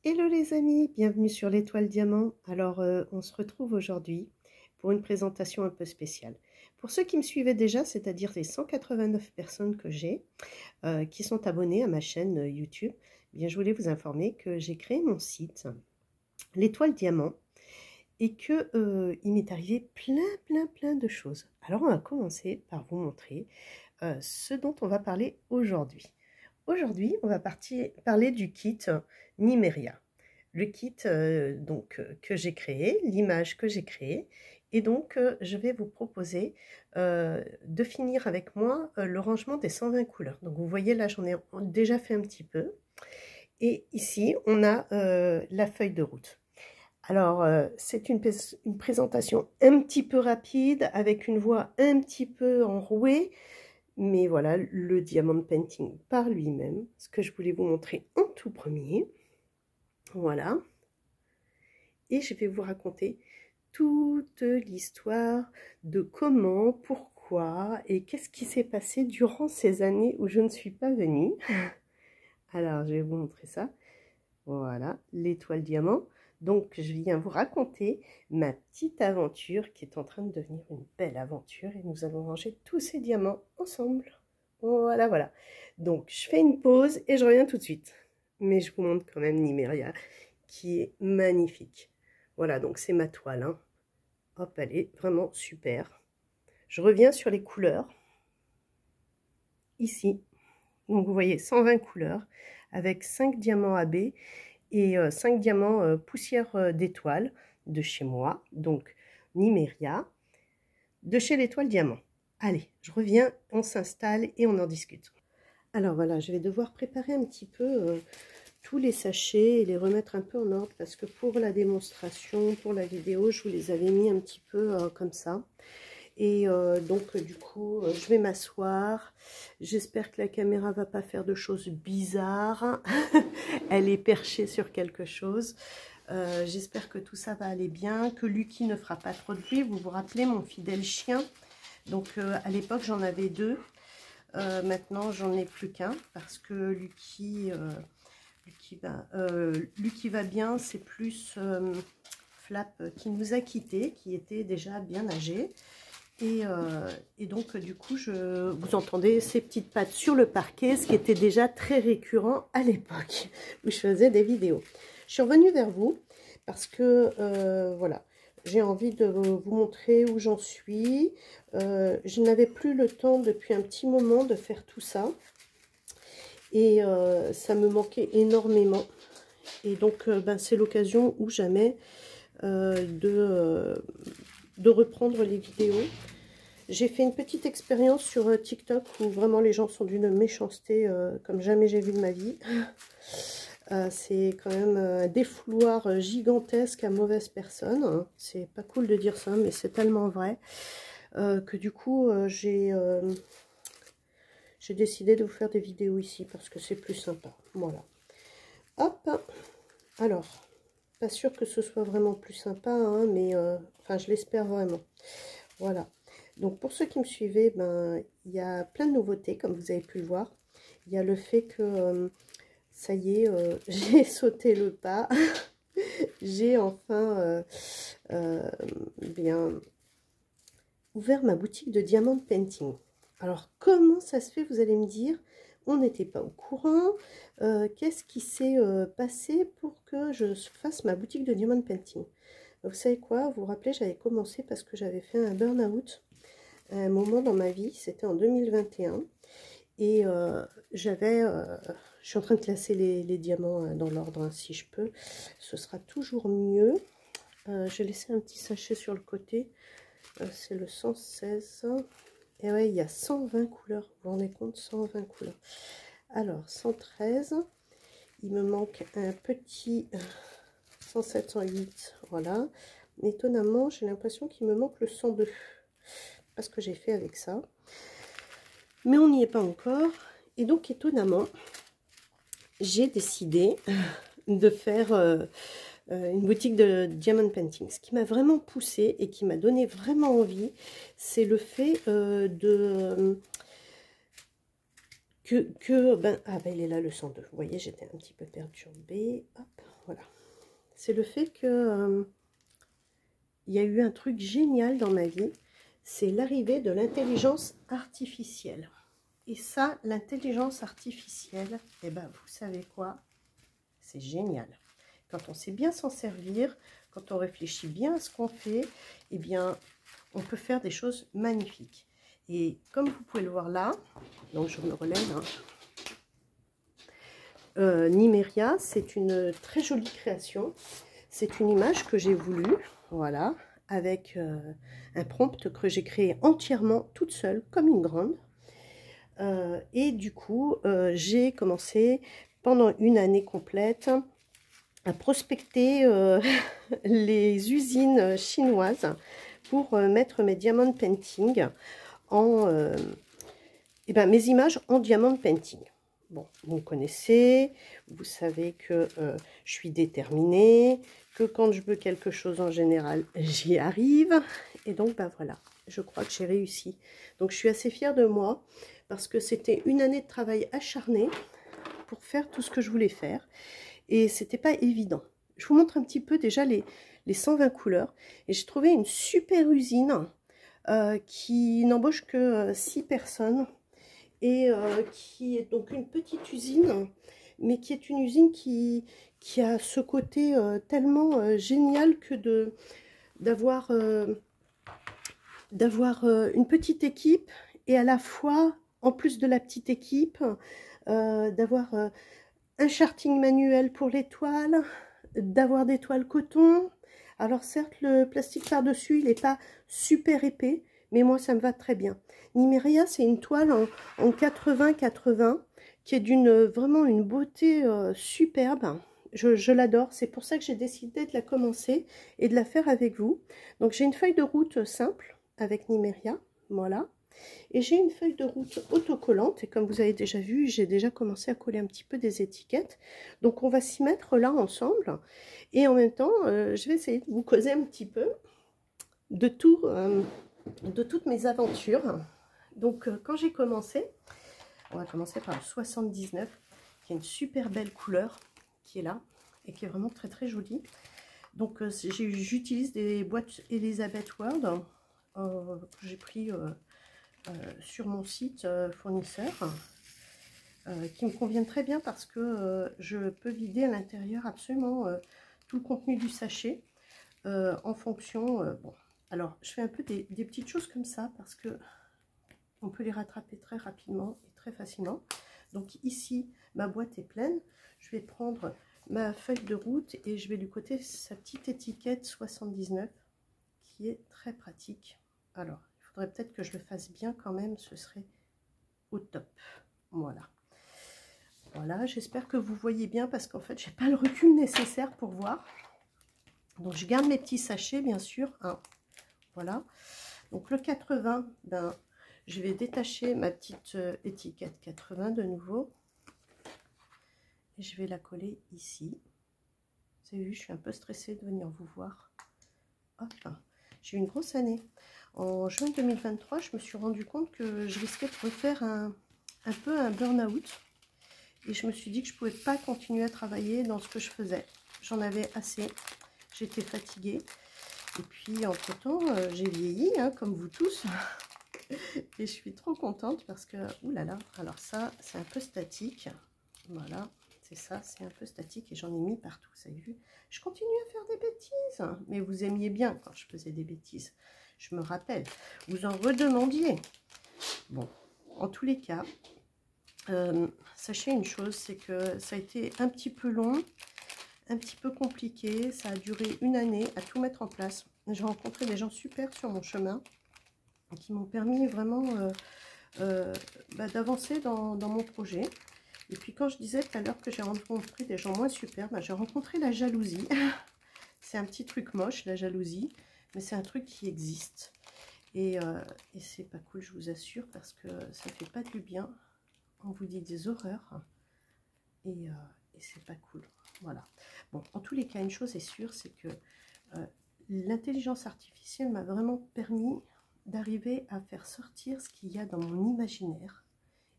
Hello les amis, bienvenue sur l'Étoile Diamant. Alors, on se retrouve aujourd'hui pour une présentation un peu spéciale. Pour ceux qui me suivaient déjà, c'est-à-dire les 189 personnes que j'ai, qui sont abonnées à ma chaîne YouTube, eh bien, je voulais vous informer que j'ai créé mon site, l'Étoile Diamant, et que il m'est arrivé plein de choses. Alors, on va commencer par vous montrer ce dont on va parler aujourd'hui. Aujourd'hui, on va parler du kit Nymeria. Le kit que j'ai créé, l'image que j'ai créée. Et donc, je vais vous proposer de finir avec moi le rangement des 120 couleurs. Donc, vous voyez, là, j'en ai déjà fait un petit peu. Et ici, on a la feuille de route. Alors, c'est une présentation un petit peu rapide, avec une voix un petit peu enrouée. Mais voilà, le diamond painting par lui-même, ce que je voulais vous montrer en tout premier. Voilà. Et je vais vous raconter toute l'histoire de comment, pourquoi et qu'est-ce qui s'est passé durant ces années où je ne suis pas venue. Alors, je vais vous montrer ça. Voilà, l'étoile diamant. Donc, je viens vous raconter ma petite aventure qui est en train de devenir une belle aventure et nous allons ranger tous ces diamants ensemble. Voilà, voilà. Donc, je fais une pause et je reviens tout de suite. Mais je vous montre quand même Nymeria qui est magnifique. Voilà, donc c'est ma toile. Hein. Hop, elle est vraiment super. Je reviens sur les couleurs. Ici, donc vous voyez 120 couleurs avec 5 diamants AB et 5 diamants poussière d'étoile de chez moi. Donc, Nymeria de chez l'étoile diamant. Allez, je reviens, on s'installe et on en discute. Alors voilà, je vais devoir préparer un petit peu tous les sachets et les remettre un peu en ordre parce que pour la démonstration, pour la vidéo, je vous les avais mis un petit peu comme ça. Et donc du coup, je vais m'asseoir. J'espère que la caméra va pas faire de choses bizarres. Elle est perchée sur quelque chose. J'espère que tout ça va aller bien, que Lucky ne fera pas trop de bruit. Vous vous rappelez mon fidèle chien? Donc à l'époque, j'en avais deux. Maintenant, j'en ai plus qu'un parce que Lucky va bien. C'est plus Flap qui nous a quittés, qui était déjà bien âgé. Et donc, du coup, vous entendez ces petites pattes sur le parquet, ce qui était déjà très récurrent à l'époque où je faisais des vidéos. Je suis revenue vers vous parce que, voilà, j'ai envie de vous montrer où j'en suis. Je n'avais plus le temps depuis un petit moment de faire tout ça. Et ça me manquait énormément. Et donc, ben, c'est l'occasion ou jamais de reprendre les vidéos. J'ai fait une petite expérience sur TikTok où vraiment les gens sont d'une méchanceté comme jamais j'ai vu de ma vie. C'est quand même un défouloir gigantesque à mauvaise personne. C'est pas cool de dire ça, mais c'est tellement vrai que du coup j'ai décidé de vous faire des vidéos ici parce que c'est plus sympa. Voilà. Hop. Alors, pas sûr que ce soit vraiment plus sympa, hein, mais enfin je l'espère vraiment. Voilà. Donc pour ceux qui me suivaient, ben, il y a plein de nouveautés, comme vous avez pu le voir. Il y a le fait que, ça y est, j'ai sauté le pas. J'ai enfin bien ouvert ma boutique de diamant painting. Alors comment ça se fait, vous allez me dire? On n'était pas au courant. Qu'est-ce qui s'est passé pour que je fasse ma boutique de diamond painting? Vous savez quoi? Vous vous rappelez, j'avais commencé parce que j'avais fait un burn-out à un moment dans ma vie, c'était en 2021. Et je suis en train de classer les diamants dans l'ordre, hein, si je peux. Ce sera toujours mieux. J'ai laissé un petit sachet sur le côté. C'est le 116. Et ouais, il y a 120 couleurs. Vous vous rendez compte? 120 couleurs. Alors, 113. Il me manque un petit 107, 108. Voilà. Étonnamment, j'ai l'impression qu'il me manque le 102. Parce que j'ai fait avec ça. Mais on n'y est pas encore. Et donc, étonnamment, j'ai décidé de faire une boutique de diamond painting. Ce qui m'a vraiment poussée et qui m'a donné vraiment envie, c'est le fait ben, ah ben il est là le 102. Vous voyez, j'étais un petit peu perturbée. Hop, voilà. C'est le fait que il y a eu un truc génial dans ma vie, c'est l'arrivée de l'intelligence artificielle. Et ça, l'intelligence artificielle, eh ben, vous savez quoi? C'est génial. Quand on sait bien s'en servir, quand on réfléchit bien à ce qu'on fait, eh bien, on peut faire des choses magnifiques. Et comme vous pouvez le voir là, donc je me relève, hein. Nymeria, c'est une très jolie création. C'est une image que j'ai voulu, voilà, avec un prompt que j'ai créé entièrement toute seule, comme une grande. Et du coup, j'ai commencé pendant une année complète à prospecter les usines chinoises pour mettre mes diamond painting en mes images en diamond painting. Bon, vous me connaissez, vous savez que je suis déterminée, que quand je veux quelque chose en général, j'y arrive. Et donc, ben voilà, je crois que j'ai réussi. Donc, je suis assez fière de moi parce que c'était une année de travail acharné pour faire tout ce que je voulais faire. Et c'était pas évident. Je vous montre un petit peu déjà les 120 couleurs. Et j'ai trouvé une super usine qui n'embauche que 6 personnes. Et qui est donc une petite usine, mais qui est une usine qui a ce côté tellement génial que d'avoir une petite équipe et à la fois, en plus de la petite équipe, d'avoir un charting manuel pour les toiles, d'avoir des toiles coton. Alors certes, le plastique par-dessus, il n'est pas super épais, mais moi, ça me va très bien. Nymeria, c'est une toile en 80-80 qui est vraiment une beauté superbe. Je l'adore. C'est pour ça que j'ai décidé de la commencer et de la faire avec vous. Donc, j'ai une feuille de route simple avec Nymeria. Voilà. Et j'ai une feuille de route autocollante. Et comme vous avez déjà vu, j'ai déjà commencé à coller un petit peu des étiquettes. Donc, on va s'y mettre là ensemble. Et en même temps, je vais essayer de vous causer un petit peu de toutes mes aventures. Donc, quand j'ai commencé, on va commencer par le 79, qui est une super belle couleur, qui est là, et qui est vraiment très très jolie. Donc, j'utilise des boîtes Elizabeth Word, que j'ai pris sur mon site fournisseur, qui me conviennent très bien parce que je peux vider à l'intérieur absolument tout le contenu du sachet, en fonction... bon, alors, je fais un peu des petites choses comme ça parce que on peut les rattraper très rapidement et très facilement. Donc ici, ma boîte est pleine. Je vais prendre ma feuille de route et je vais lui coller sa petite étiquette 79 qui est très pratique. Alors, il faudrait peut-être que je le fasse bien quand même, ce serait au top. Voilà. Voilà, j'espère que vous voyez bien parce qu'en fait, j'ai pas le recul nécessaire pour voir. Donc, je garde mes petits sachets, bien sûr. Hein. Voilà. Donc, le 80, ben, je vais détacher ma petite étiquette 80 de nouveau. Et je vais la coller ici. Vous avez vu, je suis un peu stressée de venir vous voir. Hop, j'ai eu une grosse année. En juin 2023, je me suis rendu compte que je risquais de refaire un peu un burn-out. Et je me suis dit que je ne pouvais pas continuer à travailler dans ce que je faisais. J'en avais assez. J'étais fatiguée. Et puis, entre-temps, j'ai vieilli, hein, comme vous tous. Et je suis trop contente parce que, oulala, alors ça, c'est un peu statique. Voilà, c'est ça, c'est un peu statique et j'en ai mis partout, vous avez vu. Je continue à faire des bêtises, mais vous aimiez bien quand je faisais des bêtises. Je me rappelle, vous en redemandiez. Bon, en tous les cas, sachez une chose, c'est que ça a été un petit peu long, un petit peu compliqué. Ça a duré une année à tout mettre en place. J'ai rencontré des gens super sur mon chemin qui m'ont permis vraiment d'avancer dans mon projet. Et puis quand je disais tout à l'heure que j'ai rencontré des gens moins super, j'ai rencontré la jalousie. C'est un petit truc moche, la jalousie, mais c'est un truc qui existe. Et c'est pas cool, je vous assure, parce que ça fait pas du bien. On vous dit des horreurs. Et c'est pas cool. Voilà. Bon, en tous les cas, une chose est sûre, c'est que l'intelligence artificielle m'a vraiment permis d'arriver à faire sortir ce qu'il y a dans mon imaginaire.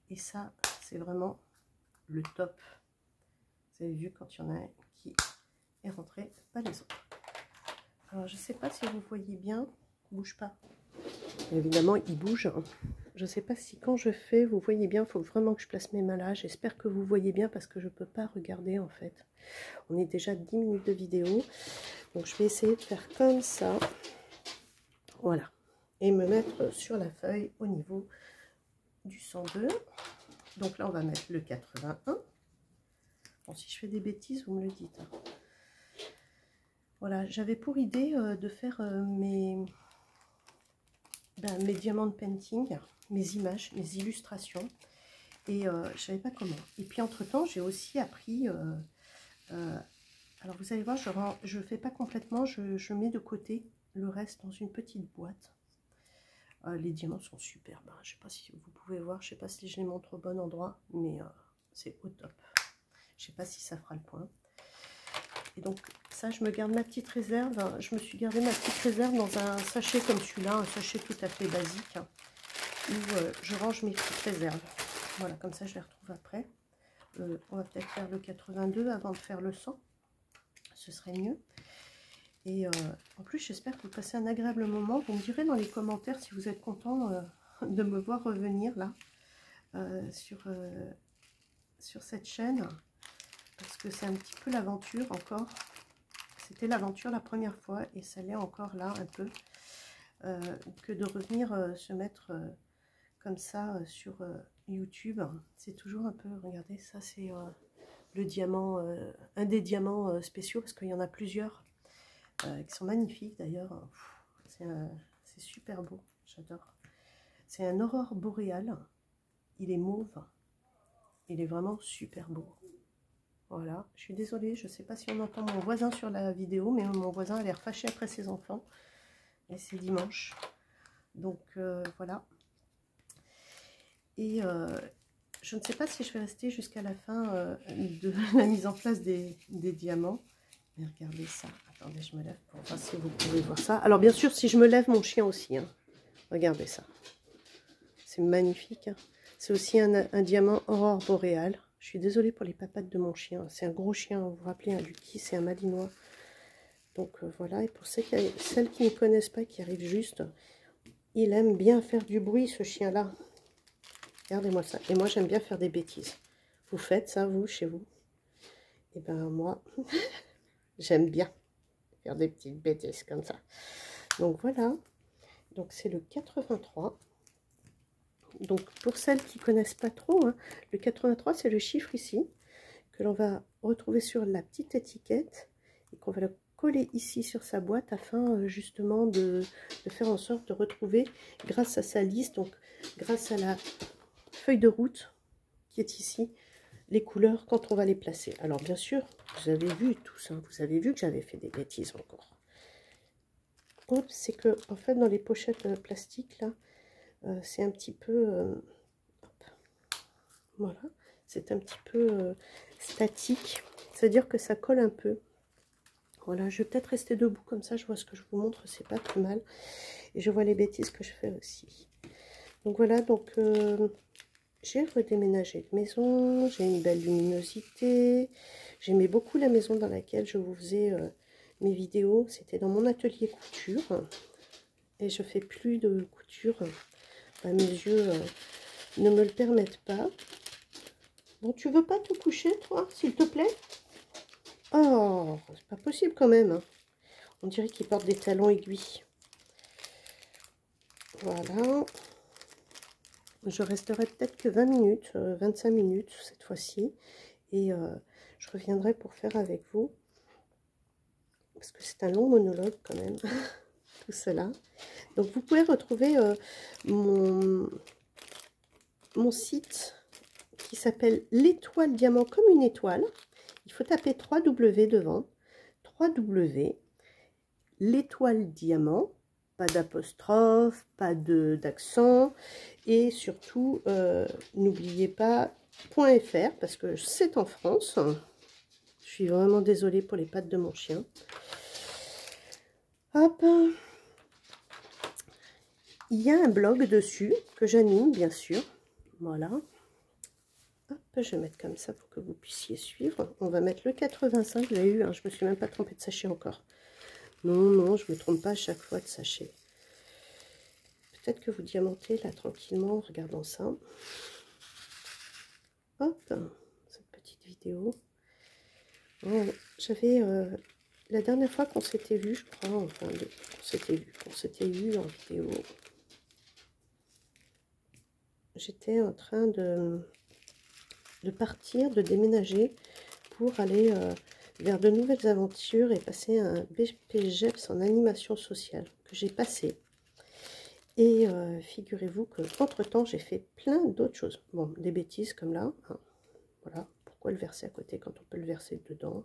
Et ça, c'est vraiment le top. Vous avez vu quand il y en a un qui pas les autres. Alors, je ne sais pas si vous voyez bien. Bouge pas. Évidemment, il bouge. Je ne sais pas si quand je fais, vous voyez bien. Il faut vraiment que je place mes mains là. J'espère que vous voyez bien parce que je ne peux pas regarder en fait. On est déjà à 10 minutes de vidéo. Donc, je vais essayer de faire comme ça. Voilà. Et me mettre sur la feuille au niveau du 102. Donc là, on va mettre le 81. Bon, si je fais des bêtises, vous me le dites. Hein. Voilà, j'avais pour idée de faire mes diamants de painting, mes images, mes illustrations. Et je ne savais pas comment. Et puis, entre-temps, j'ai aussi appris... alors, vous allez voir, je ne fais pas complètement. Je mets de côté le reste dans une petite boîte. Les diamants sont superbes. Hein. Je ne sais pas si vous pouvez voir. Je ne sais pas si je les montre au bon endroit. Mais c'est au top. Je ne sais pas si ça fera le point. Et donc, ça, je me garde ma petite réserve. Je me suis gardé ma petite réserve dans un sachet comme celui-là. Un sachet tout à fait basique. Hein, où je range mes petites réserves. Voilà, comme ça, je les retrouve après. On va peut-être faire le 82 avant de faire le 100. Ce serait mieux. Et en plus, j'espère que vous passez un agréable moment. Vous me direz dans les commentaires si vous êtes content de me voir revenir là sur cette chaîne. Parce que c'est un petit peu l'aventure encore. C'était l'aventure la première fois et ça l'est encore là un peu. Que de revenir se mettre comme ça sur YouTube. C'est toujours un peu, regardez, ça c'est le diamant, un des diamants spéciaux parce qu'il y en a plusieurs. Qui sont magnifiques d'ailleurs. C'est super beau, j'adore. C'est un aurore boréal. Il est mauve. Il est vraiment super beau. Voilà, je suis désolée, je ne sais pas si on entend mon voisin sur la vidéo, mais mon voisin a l'air fâché après ses enfants. Et c'est dimanche. Donc voilà. Et je ne sais pas si je vais rester jusqu'à la fin de la mise en place des diamants. Mais regardez ça. Attendez, je me lève pour voir si vous pouvez voir ça. Alors, bien sûr, si je me lève, mon chien aussi. Hein. Regardez ça. C'est magnifique. Hein. C'est aussi un diamant aurore boréale. Je suis désolée pour les papates de mon chien. C'est un gros chien. Vous vous rappelez, un Lucky, c'est un malinois. Donc, voilà. Et pour celles qui ne connaissent pas, qui arrivent juste, il aime bien faire du bruit, ce chien-là. Regardez-moi ça. Et moi, j'aime bien faire des bêtises. Vous faites ça, vous, chez vous? Et ben moi... J'aime bien faire des petites bêtises comme ça. Donc voilà. Donc c'est le 83. Donc pour celles qui ne connaissent pas trop, hein, le 83 c'est le chiffre ici que l'on va retrouver sur la petite étiquette et qu'on va le coller ici sur sa boîte afin justement de faire en sorte de retrouver grâce à sa liste, donc grâce à la feuille de route qui est ici, les couleurs quand on va les placer. Alors bien sûr, vous avez vu tout ça, vous avez vu que j'avais fait des bêtises encore. Oups, c'est que en fait dans les pochettes plastiques là, c'est un petit peu, voilà, c'est un petit peu statique, c'est-à-dire que ça colle un peu. Voilà, je vais peut-être rester debout comme ça, je vois ce que je vous montre, c'est pas plus mal. Et je vois les bêtises que je fais aussi. Donc voilà, donc j'ai redéménagé de maison, j'ai une belle luminosité. J'aimais beaucoup la maison dans laquelle je vous faisais mes vidéos. C'était dans mon atelier couture. Et je fais plus de couture. Mes yeux ne me le permettent pas. Bon, tu veux pas te coucher, toi, s'il te plaît? Oh, c'est pas possible quand même. Hein. On dirait qu'il porte des talons aiguilles. Voilà. Je resterai peut-être que 20 minutes, 25 minutes cette fois-ci. Et je reviendrai pour faire avec vous. Parce que c'est un long monologue quand même. Tout cela. Donc vous pouvez retrouver mon site qui s'appelle l'étoile diamant comme une étoile. Il faut taper 3W devant. 3W, l'étoile diamant. Pas d'apostrophe, pas d'accent. Et surtout, n'oubliez pas .fr parce que c'est en France. Je suis vraiment désolée pour les pattes de mon chien. Hop. Il y a un blog dessus que j'anime, bien sûr. Voilà. Hop. je vais mettre comme ça pour que vous puissiez suivre. On va mettre le 85, je l'ai eu, hein, je me suis même pas trompée de sachet encore. Non, non, je me trompe pas à chaque fois de sachet. Peut-être que vous diamantez là tranquillement en regardant ça. Hop, cette petite vidéo. Oh, j'avais la dernière fois qu'on s'était vu, je crois, enfin qu'on s'était vu en vidéo. J'étais en train de partir, de déménager pour aller vers de nouvelles aventures et passer un BPGEPS en animation sociale que j'ai passé. Et figurez-vous que entre temps j'ai fait plein d'autres choses. Bon, des bêtises comme là, hein. Voilà, pourquoi le verser à côté quand on peut le verser dedans?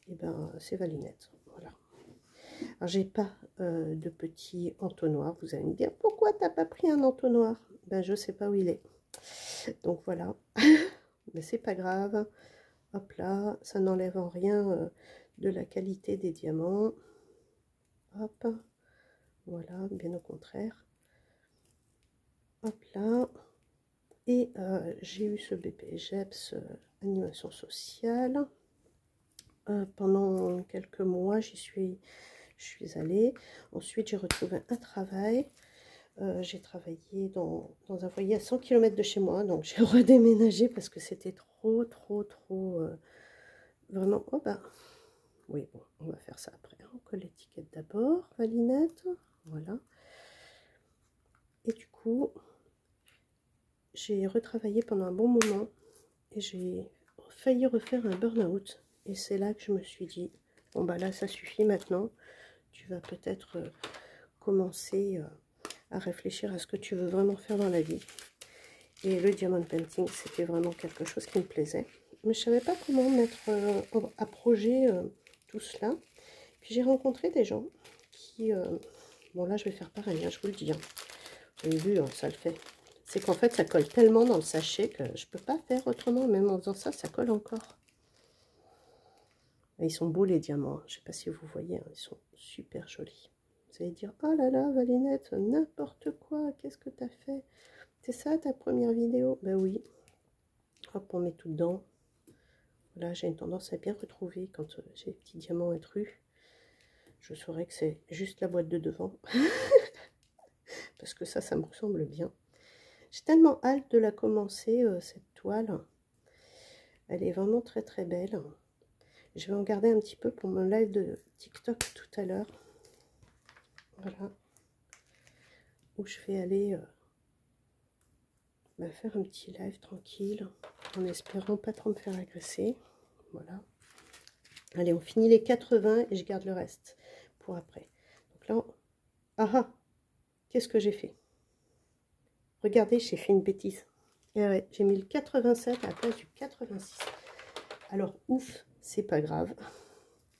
Et ben c'est Valinette, voilà. Alors j'ai pas de petit entonnoir. Vous allez me dire pourquoi t'as pas pris un entonnoir? Ben je sais pas où il est. Donc voilà, mais c'est pas grave. Hop là, ça n'enlève en rien de la qualité des diamants. Hop, voilà, bien au contraire. Hop là. Et j'ai eu ce BPGEPS animation sociale. Pendant quelques mois, je suis allée. Ensuite, j'ai retrouvé un travail. J'ai travaillé dans un foyer à 100 km de chez moi. Donc, j'ai redéménagé parce que c'était trop vraiment... Oh bah, oui, bon, on va faire ça après. On colle l'étiquette d'abord, Valinette. Voilà. Et du coup, j'ai retravaillé pendant un bon moment. Et j'ai failli refaire un burn-out. Et c'est là que je me suis dit, bon bah là, ça suffit maintenant. Tu vas peut-être commencer à réfléchir à ce que tu veux vraiment faire dans la vie. Et le diamond painting, c'était vraiment quelque chose qui me plaisait. Mais je ne savais pas comment mettre à projet tout cela. Puis j'ai rencontré des gens qui... bon là, je vais faire pareil, hein, je vous le dis. Hein. Vous avez vu, hein, ça le fait. C'est qu'en fait, ça colle tellement dans le sachet que je ne peux pas faire autrement. Même en faisant ça, ça colle encore. Et ils sont beaux les diamants. Hein. Je ne sais pas si vous voyez, hein, ils sont super jolis. Vous allez dire, oh là là, Valinette, n'importe quoi, qu'est-ce que tu as fait? C'est ça ta première vidéo? Ben oui. Hop, on met tout dedans. Voilà, j'ai une tendance à bien retrouver quand j'ai les petits diamants intrus. Je saurais que c'est juste la boîte de devant. Parce que ça me ressemble bien. J'ai tellement hâte de la commencer, cette toile. Elle est vraiment très belle. Je vais en garder un petit peu pour mon live de TikTok tout à l'heure. Voilà. Où je vais aller faire un petit live tranquille. En espérant pas trop me faire agresser. Voilà. Allez, on finit les 80 et je garde le reste pour après. Donc là, ah ah, qu'est-ce que j'ai fait? Regardez, j'ai fait une bêtise. Et ouais, j'ai mis le 87 à la place du 86. Alors, ouf, c'est pas grave.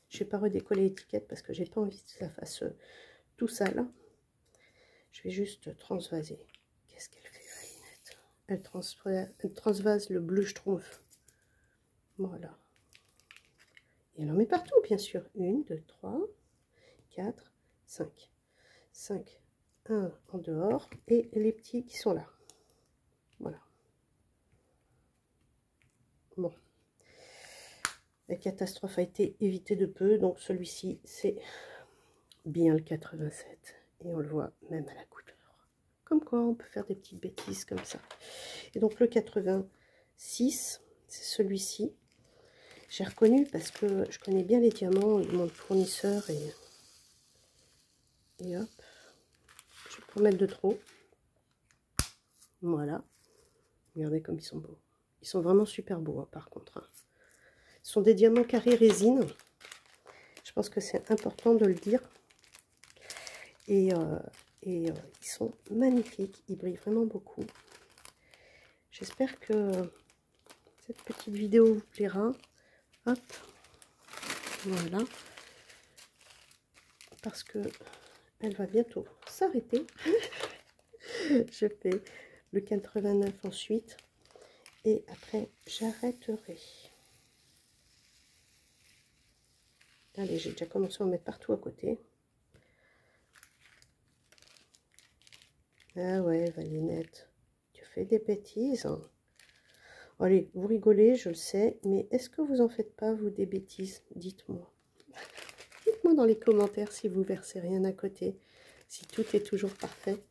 Je vais pas redécoller l'étiquette parce que j'ai pas envie que ça fasse tout sale. Je vais juste transvaser. Qu'est-ce qu'elle fait, Valinette? Elle transvase le bleu schtroumpf. Voilà. Et elle en met partout, bien sûr. 1, 2, 3, 4, 5. 5, 1 en dehors. Et les petits qui sont là. Voilà. Bon. La catastrophe a été évitée de peu. Donc celui-ci, c'est bien le 87. Et on le voit même à la couleur. Comme quoi, on peut faire des petites bêtises comme ça. Et donc le 86, c'est celui-ci. J'ai reconnu parce que je connais bien les diamants de mon fournisseur et hop, je vais pas en mettre de trop. Voilà, regardez comme ils sont beaux. Ils sont vraiment super beaux, hein, par contre. Hein. Ce sont des diamants carrés résine. Je pense que c'est important de le dire. Et ils sont magnifiques. Ils brillent vraiment beaucoup. J'espère que cette petite vidéo vous plaira. Hop, voilà. Parce que elle va bientôt s'arrêter. Je fais le 89 ensuite. Et après, j'arrêterai. Allez, j'ai déjà commencé à en mettre partout à côté. Ah ouais, Valinette, tu fais des bêtises. Hein. Allez, vous rigolez, je le sais, mais est-ce que vous en faites pas, vous, des bêtises? Dites-moi. Dites-moi dans les commentaires si vous versez rien à côté, si tout est toujours parfait.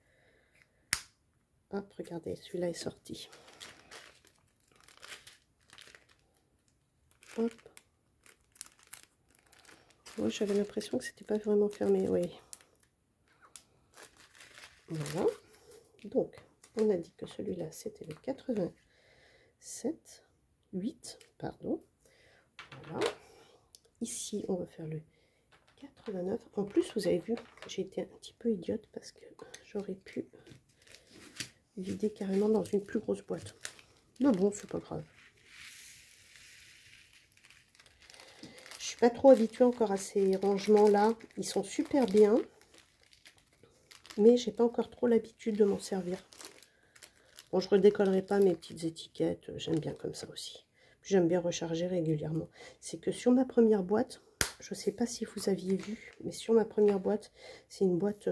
Hop, regardez, celui-là est sorti. Hop. Moi, j'avais l'impression que c'était pas vraiment fermé, oui. Voilà. Donc, on a dit que celui-là, c'était le 87, 8, pardon. Voilà. Ici, on va faire le 89. En plus, vous avez vu, j'ai été un petit peu idiote parce que j'aurais pu vider carrément dans une plus grosse boîte. Mais bon, c'est pas grave. Je suis pas trop habituée encore à ces rangements-là. Ils sont super bien. Mais j'ai pas encore trop l'habitude de m'en servir. Bon, je redécollerai pas mes petites étiquettes. J'aime bien comme ça aussi. J'aime bien recharger régulièrement. C'est que sur ma première boîte, je sais pas si vous aviez vu, mais sur ma première boîte, c'est une boîte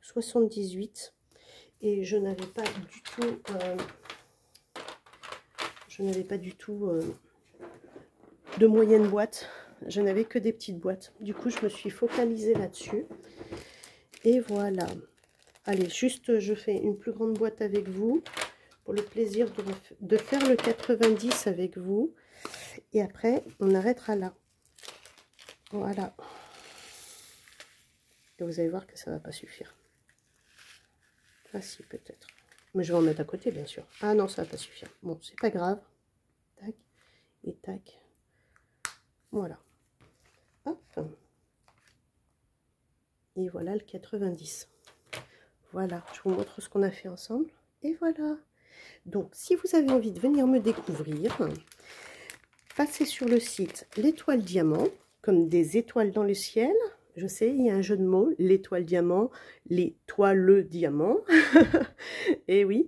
78. Et je n'avais pas du tout... de moyenne boîte. Je n'avais que des petites boîtes. Du coup, je me suis focalisée là-dessus. Et voilà. Allez, juste, je fais une plus grande boîte avec vous. Pour le plaisir de faire le 90 avec vous. Et après, on arrêtera là. Voilà. Et vous allez voir que ça ne va pas suffire. Ah si, peut-être. Mais je vais en mettre à côté, bien sûr. Ah non, ça ne va pas suffire. Bon, c'est pas grave. Tac. Et tac. Voilà. Hop. Et voilà le 90. Voilà, je vous montre ce qu'on a fait ensemble. Et voilà. Donc, si vous avez envie de venir me découvrir, passez sur le site L'Étoile Diamant, comme des étoiles dans le ciel. Je sais, il y a un jeu de mots, l'étoile diamant, l'étoile diamant. Et oui,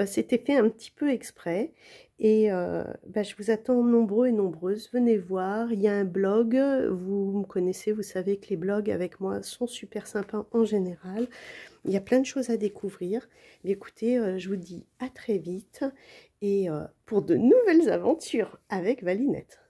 c'était fait un petit peu exprès. Et je vous attends nombreux et nombreuses. Venez voir, il y a un blog. Vous me connaissez, vous savez que les blogs avec moi sont super sympas en général. Il y a plein de choses à découvrir. Mais écoutez, je vous dis à très vite et pour de nouvelles aventures avec Valinette.